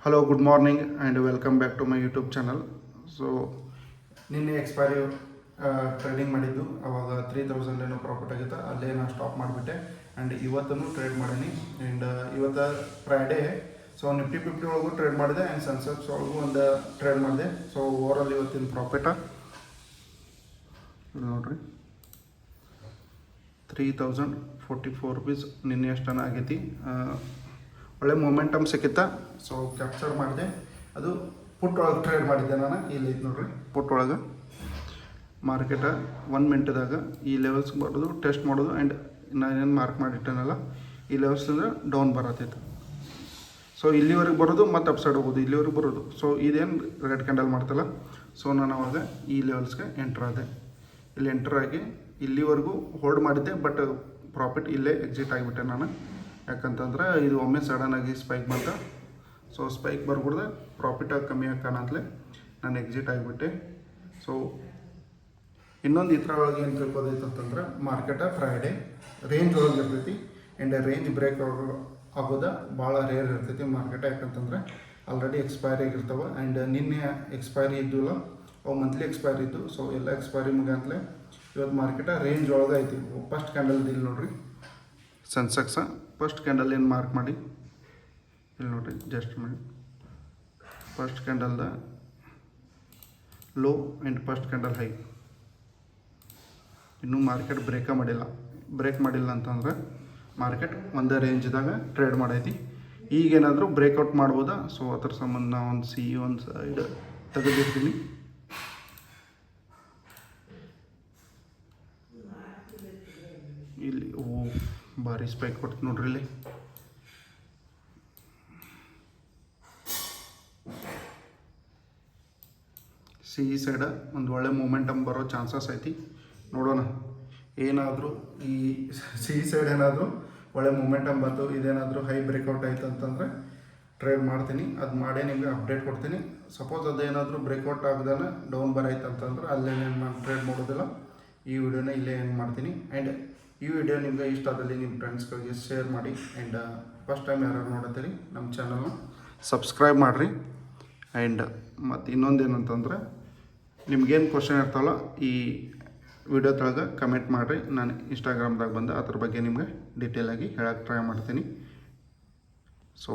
Hello, good morning, and welcome back to my YouTube channel. So, ನಿನ್ನೆ expiry trading ಮಾಡಿದ್ದು ಅವಾಗ 3000 ಏನೋ profit ಆಗಿತ್ತು, ಅಲ್ಲೇ ನಾನು ಸ್ಟಾಪ್ ಮಾಡಿಬಿಟ್ಟೆ. ಆ್ಯಂಡ್ ಇವತ್ತೂ ಟ್ರೇಡ್ ಮಾಡೀನಿ. ಆ್ಯಂಡ್ ಇವತ್ತು ಫ್ರೈಡೇ, ಸೊ ನಿಫ್ಟಿ 50 ಒಳಗೂ ಟ್ರೇಡ್ ಮಾಡಿದೆ ಆ್ಯಂಡ್ ಸೆನ್ಸೆಕ್ಸ್ ಒಳಗೂ ಒಂದು ಟ್ರೇಡ್ ಮಾಡಿದೆ. ಸೊ ಓವರಾಲ್ ಇವತ್ತಿನ ಪ್ರಾಫಿಟ ನೋಡಿರಿ 3044 rupees ನಿನ್ನೆ ಅಷ್ಟನ ಆಗೈತಿ. ಒಳ್ಳೆ ಮೊಮೆಂಟಮ್ ಸಿಕ್ಕಿತ್ತ, ಸೊ ಕ್ಯಾಪ್ಚರ್ ಮಾಡಿದೆ. ಅದು ಪುಟ್ ಒಳಗೆ ಟ್ರೇಡ್ ಮಾಡಿದ್ದೆ ನಾನು. ಇಲ್ಲಿ ಐತೆ ನೋಡ್ರಿ, ಪುಟ್ ಒಳಗೆ ಮಾರ್ಕೆಟ 1 ಮಿನಿಟ್ದಾಗ ಈ ಲೆವೆಲ್ಸ್ ಬರೋದು ಟೆಸ್ಟ್ ಮಾಡೋದು. ಆ್ಯಂಡ್ ನಾನೇನು ಮಾರ್ಕ್ ಮಾಡಿಟ್ಟೇನಲ್ಲ, ಈ ಲೆವೆಲ್ಸಿಂದ ಡೌನ್ ಬರತ್ತೈತೆ. ಸೊ ಇಲ್ಲಿವರೆಗೆ ಬರೋದು ಮತ್ತು ಅಪ್ಸೈಡ್ ಹೋಗೋದು, ಇಲ್ಲಿವರೆಗೆ ಬರೋದು. ಸೊ ಇದೇನು ರೆಡ್ ಕ್ಯಾಂಡಲ್ ಮಾಡ್ತಲ್ಲ, ಸೊ ನಾನು ಅವಾಗ ಈ ಲೆವೆಲ್ಸ್ಗೆ ಎಂಟ್ರ್ ಆದೆ. ಇಲ್ಲಿ ಎಂಟರ್ ಆಗಿ ಇಲ್ಲಿವರೆಗೂ ಹೋಲ್ಡ್ ಮಾಡಿದ್ದೆ, ಬಟ್ ಪ್ರಾಫಿಟ್ ಇಲ್ಲೇ ಎಕ್ಸಿಟ್ ಆಗಿಬಿಟ್ಟೆ ನಾನು. ಯಾಕಂತಂದ್ರೆ ಇದು ಒಮ್ಮೆ ಸಡನ್ನಾಗಿ ಸ್ಪೈಕ್ ಬಂತ. ಸೊ ಸ್ಪೈಕ್ ಬರ್ಬಿಡ್ದೆ, ಪ್ರಾಫಿಟಾಗಿ ಕಮ್ಮಿ ಕಾಣಂತಲೇ ನಾನು ಎಕ್ಸಿಟ್ ಆಗಿಬಿಟ್ಟೆ. ಸೊ ಇನ್ನೊಂದು ಇತರ ಒಳಗೆ ಏನು ತಿಳ್ಕೋದೈತೆ ಅಂತಂದ್ರೆ, ಮಾರ್ಕೆಟ ಫ್ರೈಡೇ ರೇಂಜ್ ಒಳಗೆ ಇರ್ತೈತಿ. ಆ್ಯಂಡ್ ರೇಂಜ್ ಬ್ರೇಕ್ ಆಗೋದು ಭಾಳ ರೇರ್ ಇರ್ತೈತಿ ಮಾರ್ಕೆಟ. ಯಾಕಂತಂದ್ರೆ ಆಲ್ರೆಡಿ ಎಕ್ಸ್ಪೈರಿ ಆಗಿರ್ತಾವೆ. ಆ್ಯಂಡ್ ನಿನ್ನೆ ಎಕ್ಸ್ಪೈರಿ ಇದ್ದಿಲ್ಲ, ಅವು ಮಂತ್ಲಿ ಎಕ್ಸ್ಪೈರಿ ಇದ್ದು. ಸೊ ಎಲ್ಲ ಎಕ್ಸ್ಪೈರಿ ಮುಗಿಯಂತಲೇ ಇವತ್ತು ಮಾರ್ಕೆಟ ರೇಂಜ್ ಒಳಗೆ ಐತಿ. ಫಸ್ಟ್ ಕ್ಯಾಂಡಲ್ ಇಲ್ಲಿ ನೋಡ್ರಿ, ಸೆನ್ಸೆಕ್ಸ ಫಸ್ಟ್ ಕ್ಯಾಂಡಲ್ ಏನು ಮಾರ್ಕ್ ಮಾಡಿ ಇಲ್ಲಿ ನೋಡಿರಿ, ಜಸ್ಟ್ ಮಾಡಿ ಫಸ್ಟ್ ಕ್ಯಾಂಡಲ್ದ low and first candle high. ಇನ್ನೂ ಮಾರ್ಕೆಟ್ ಬ್ರೇಕ್ ಮಾಡಿಲ್ಲ ಅಂತಂದ್ರೆ ಮಾರ್ಕೆಟ್ ಒಂದೇ ರೇಂಜ್ದಾಗ ಟ್ರೇಡ್ ಮಾಡೈತಿ. ಈಗೇನಾದರೂ ಬ್ರೇಕ್ಔಟ್ ಮಾಡ್ಬೋದಾ? ಸೊ ಅದ್ರ ಸಂಬಂಧ ನಾವು ಒಂದು ಸೈಡ್ ತೆಗೆದಿರ್ತೀನಿ. ಇಲ್ಲಿ ಭಾರಿ ಸ್ಪೈಕ್ ಕೊಡ್ತು ನೋಡ್ರಿ. ಇಲ್ಲಿ ಈ ಸೈಡ ಒಂದು ಒಳ್ಳೆ ಮೂಮೆಂಟಮ್ ಬರೋ ಚಾನ್ಸಸ್ ಐತಿ. ನೋಡೋಣ, ಏನಾದರೂ ಈ ಸೈಡ್ ಏನಾದರೂ ಒಳ್ಳೆ ಮೂಮೆಂಟಮ್ ಬಂತು, ಇದೇನಾದರೂ ಹೈ ಬ್ರೇಕ್ಔಟ್ ಆಯ್ತು ಅಂತಂದರೆ ಟ್ರೇಡ್ ಮಾಡ್ತೀನಿ. ಅದು ಮಾಡೇ ನಿಮಗೆ ಅಪ್ಡೇಟ್ ಕೊಡ್ತೀನಿ. ಸಪೋಸ್ ಅದೇನಾದರೂ ಬ್ರೇಕ್ಔಟ್ ಆಗದಾನೆ ಡೌನ್ ಬರೈತೆ ಅಂತಂದ್ರೆ ಅಲ್ಲೇನೇನು ನಾನು ಟ್ರೇಡ್ ಮಾಡೋದಿಲ್ಲ, ಈ ವಿಡಿಯೋನ ಇಲ್ಲೇ ಏನು ಮಾಡ್ತೀನಿ. ಆ್ಯಂಡ್ ಈ ವಿಡಿಯೋ ನಿಮಗೆ ಇಷ್ಟ ಆದಲ್ಲಿ ನಿಮ್ಮ ಫ್ರೆಂಡ್ಸ್ಗಳಿಗೆ ಶೇರ್ ಮಾಡಿ. ಆ್ಯಂಡ್ ಫಸ್ಟ್ ಟೈಮ್ ಯಾರು ನೋಡತ್ತೀರಿ ನಮ್ಮ ಚಾನಲ್ನ ಸಬ್ಸ್ಕ್ರೈಬ್ ಮಾಡಿರಿ. ಆ್ಯಂಡ್ ಮತ್ತು ಇನ್ನೊಂದು ಏನಂತಂದ್ರೆ, ನಿಮ್ಗೇನು ಕ್ವಶನ್ ಇರ್ತಾವಲ್ಲ ಈ ವಿಡಿಯೋ ತೊಳಗೆ ಕಮೆಂಟ್ ಮಾಡಿರಿ. ನಾನು ಇನ್ಸ್ಟಾಗ್ರಾಮ್ದಾಗ ಬಂದು ಅದ್ರ ಬಗ್ಗೆ ನಿಮಗೆ ಡೀಟೇಲಾಗಿ ಹೇಳೋಕ್ಕೆ ಟ್ರೈ ಮಾಡ್ತೀನಿ. ಸೊ